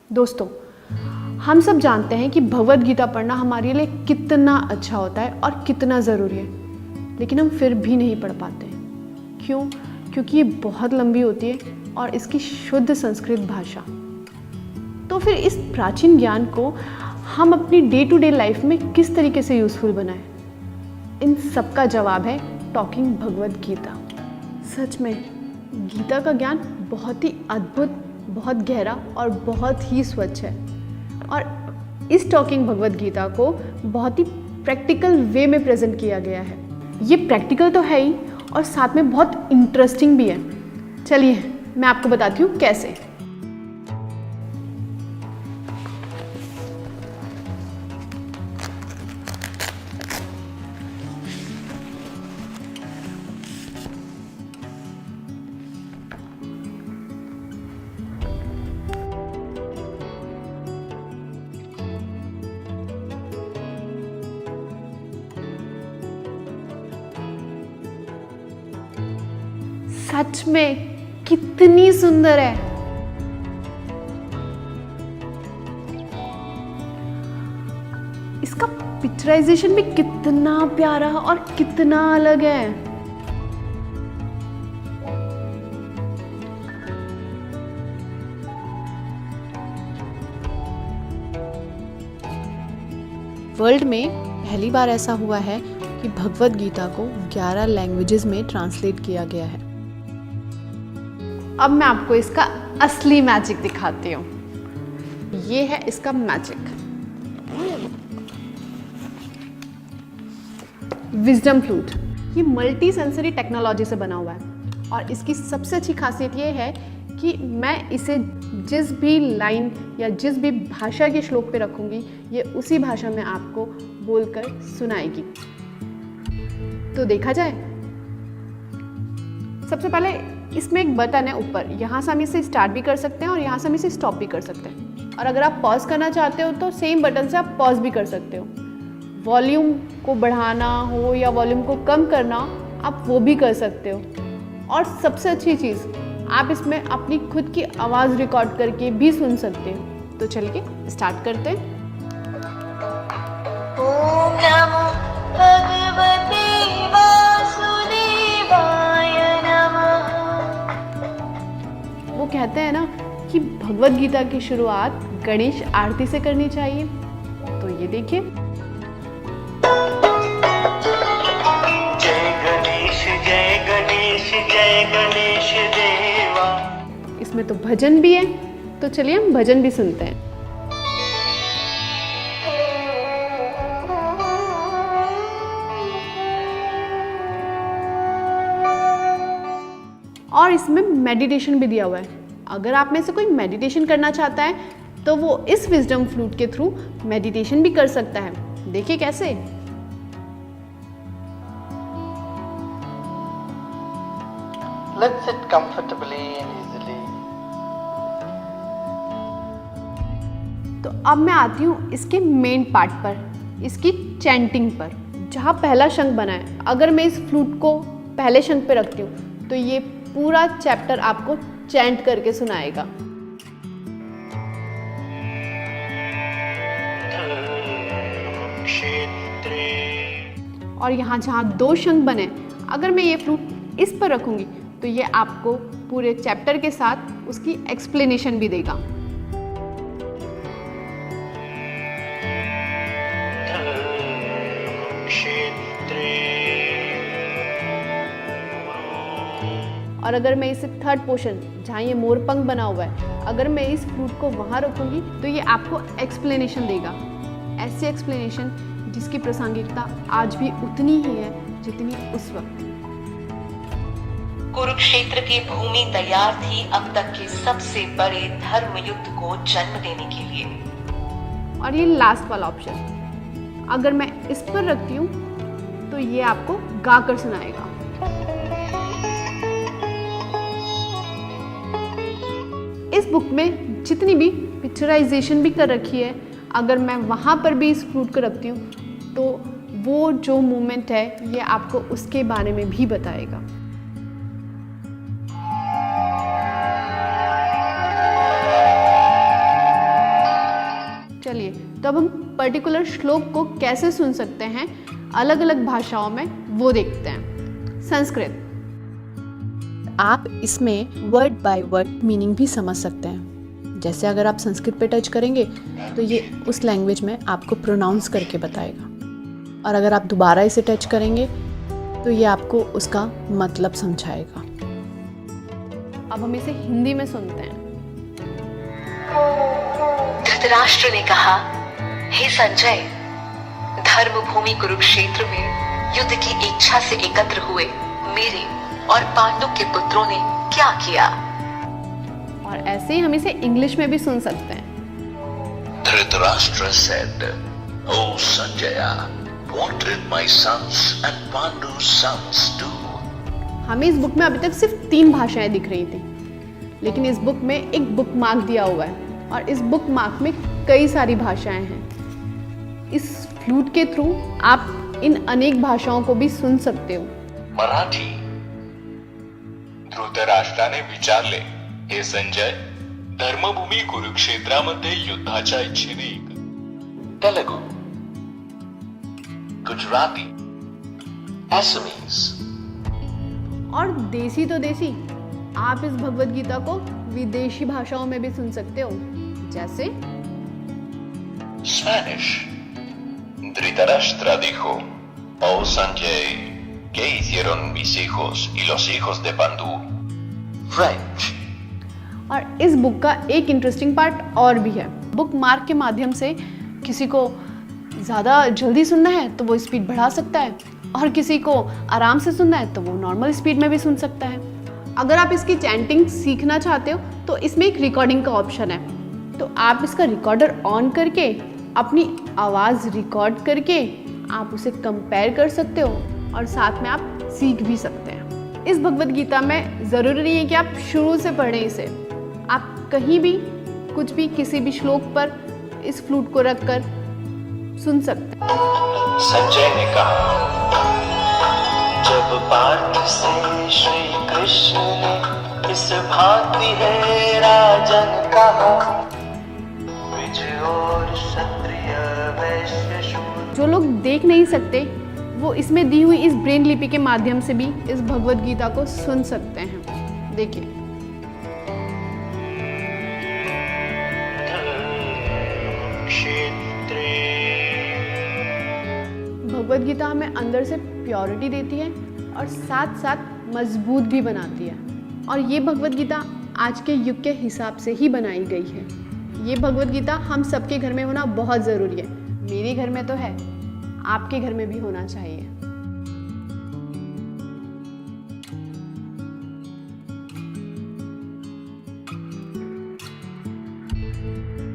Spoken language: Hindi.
दोस्तों, हम सब जानते हैं कि भगवद गीता पढ़ना हमारे लिए कितना अच्छा होता है और कितना ज़रूरी है, लेकिन हम फिर भी नहीं पढ़ पाते हैं। क्यों? क्योंकि ये बहुत लंबी होती है और इसकी शुद्ध संस्कृत भाषा। तो फिर इस प्राचीन ज्ञान को हम अपनी डे टू डे लाइफ में किस तरीके से यूज़फुल बनाएं? इन सब का जवाब है टॉकिंग भगवद गीता। सच में गीता का ज्ञान बहुत ही अद्भुत, बहुत गहरा और बहुत ही स्वच्छ है, और इस टॉकिंग भगवद गीता को बहुत ही प्रैक्टिकल वे में प्रेजेंट किया गया है। ये प्रैक्टिकल तो है ही और साथ में बहुत इंटरेस्टिंग भी है। चलिए मैं आपको बताती हूँ कैसे। सच में कितनी सुंदर है। इसका पिक्चराइजेशन भी कितना प्यारा और कितना अलग है। वर्ल्ड में पहली बार ऐसा हुआ है कि भगवद गीता को 11 लैंग्वेजेस में ट्रांसलेट किया गया है। अब मैं आपको इसका असली मैजिक दिखाती हूँ। ये है इसका मैजिक, विजडम फ्लूट। ये मल्टी सेंसरी टेक्नोलॉजी से बना हुआ है और इसकी सबसे अच्छी खासियत ये है कि मैं इसे जिस भी लाइन या जिस भी भाषा के श्लोक पे रखूँगी, ये उसी भाषा में आपको बोलकर सुनाएगी। तो देखा जाए, सबसे पहले इसमें एक बटन है ऊपर, यहाँ से हम इसे स्टार्ट भी कर सकते हैं और यहाँ से हम इसे स्टॉप भी कर सकते हैं। और अगर आप पॉज करना चाहते हो तो सेम बटन से आप पॉज भी कर सकते हो। वॉल्यूम को बढ़ाना हो या वॉल्यूम को कम करना, आप वो भी कर सकते हो। और सबसे अच्छी चीज़, आप इसमें अपनी खुद की आवाज़ रिकॉर्ड करके भी सुन सकते हो। तो चलिए स्टार्ट करते हैं। ओम नमो भगवते वासुदेवाय नमः। वो कहते हैं ना कि भगवद गीता की शुरुआत गणेश आरती से करनी चाहिए। तो ये देखिए, जय गणेश जय गणेश जय गणेश देवा। इसमें तो भजन भी है, तो चलिए हम भजन भी सुनते हैं। और इसमें मेडिटेशन भी दिया हुआ है। अगर आप में से कोई मेडिटेशन करना चाहता है तो वो इस विजडम फ्लूट के थ्रू मेडिटेशन भी कर सकता है। देखिए कैसे। Let's sit comfortably and easily. तो अब मैं आती हूँ इसके मेन पार्ट पर, इसकी चैंटिंग पर, जहाँ पहला शंख बना है। अगर मैं इस फ्लूट को पहले शंख पे रखती हूँ तो ये पूरा चैप्टर आपको चैंट करके सुनाएगा। और यहाँ जहाँ 2 शंख बने, अगर मैं ये फ्लूट इस पर रखूँगी तो ये आपको पूरे चैप्टर के साथ उसकी एक्सप्लेनेशन भी देगा। और अगर मैं इसे थर्ड पोर्शन, जहाँ ये मोरपंख बना हुआ है, अगर मैं इस फ्लूट को वहाँ रखूँगी तो ये आपको एक्सप्लेनेशन देगा। ऐसी एक्सप्लेनेशन जिसकी प्रासंगिकता आज भी उतनी ही है जितनी उस वक्त। कुरुक्षेत्र की भूमि तैयार थी अब तक के सबसे बड़े धर्म युद्ध को जन्म देने के लिए। और ये लास्ट वाला ऑप्शन, अगर मैं इस पर रखती हूँ तो ये आपको गाकर सुनाएगा। इस बुक में जितनी भी पिक्चराइजेशन भी कर रखी है, अगर मैं वहाँ पर भी इस फ्लूट को रखती हूँ तो वो जो मोमेंट है ये आपको उसके बारे में भी बताएगा। चलिए, तो अब हम पर्टिकुलर श्लोक को कैसे सुन सकते हैं अलग अलग भाषाओं में, वो देखते हैं। संस्कृत, आप इसमें वर्ड बाय वर्ड मीनिंग भी समझ सकते हैं। जैसे अगर आप संस्कृत पे टच करेंगे तो ये उस लैंग्वेज में आपको प्रोनाउंस करके बताएगा, और अगर आप दोबारा इसे टच करेंगे तो ये आपको उसका मतलब समझाएगा। अब हम इसे हिंदी में सुनते हैं। धृतराष्ट्र ने कहा, हे संजय, धर्मभूमि कुरुक्षेत्र में युद्ध की इच्छा से एकत्र हुए मेरे और पांडु के पुत्रों ने क्या किया। और ऐसे ही हम इसे इंग्लिश में भी सुन सकते हैं। Dhritarashtra said, "O Sanjaya, what did my sons and Pandu's sons do?" हमें इस बुक में अभी तक सिर्फ 3 भाषाएं दिख रही थी, लेकिन इस बुक में एक बुक मार्क दिया हुआ है और इस बुक मार्क में कई सारी भाषाएं हैं। इस फ्लूट के थ्रू आप इन अनेक भाषाओं को भी सुन सकते हो। मराठी, धृतराष्ट्राने विचारले, हे संजय, धर्मभूमी कुरुक्षेत्रामध्ये युद्धाच्या इच्छेने Telugu, Gujarati, Assamese. और देसी तो देसी, आप इस भगवद गीता को विदेशी भाषाओं में भी सुन सकते हो, जैसे Spanish. Dhritarashtra dijo, "Oh Sanjay, ¿qué hicieron mis hijos y los hijos de Pandu?" French. और इस बुक का एक इंटरेस्टिंग पार्ट और भी है। बुक मार्क के माध्यम से किसी को ज़्यादा जल्दी सुनना है तो वो स्पीड बढ़ा सकता है, और किसी को आराम से सुनना है तो वो नॉर्मल स्पीड में भी सुन सकता है। अगर आप इसकी चैंटिंग सीखना चाहते हो तो इसमें एक रिकॉर्डिंग का ऑप्शन है, तो आप इसका रिकॉर्डर ऑन करके अपनी आवाज़ रिकॉर्ड करके आप उसे कंपेयर कर सकते हो और साथ में आप सीख भी सकते हैं। इस भगवद गीता में ज़रूरी नहीं है कि आप शुरू से पढ़ें इसे, आप कहीं भी कुछ भी किसी भी श्लोक पर इस फ्लूट को रख कर सुन सकते हैं। संजय ने कहा, जब पार्थ से श्री कृष्ण ने इस भांति है राजन कहा, द्विज और क्षत्रिय वैश्य शूद्र। जो लोग देख नहीं सकते वो इसमें दी हुई इस ब्रेन लिपि के माध्यम से भी इस भगवद गीता को सुन सकते हैं। देखिए, भगवद गीता हमें अंदर से प्योरिटी देती है और साथ साथ मजबूत भी बनाती है, और ये भगवद गीता आज के युग के हिसाब से ही बनाई गई है। ये भगवद गीता हम सबके घर में होना बहुत ज़रूरी है। मेरे घर में तो है, आपके घर में भी होना चाहिए।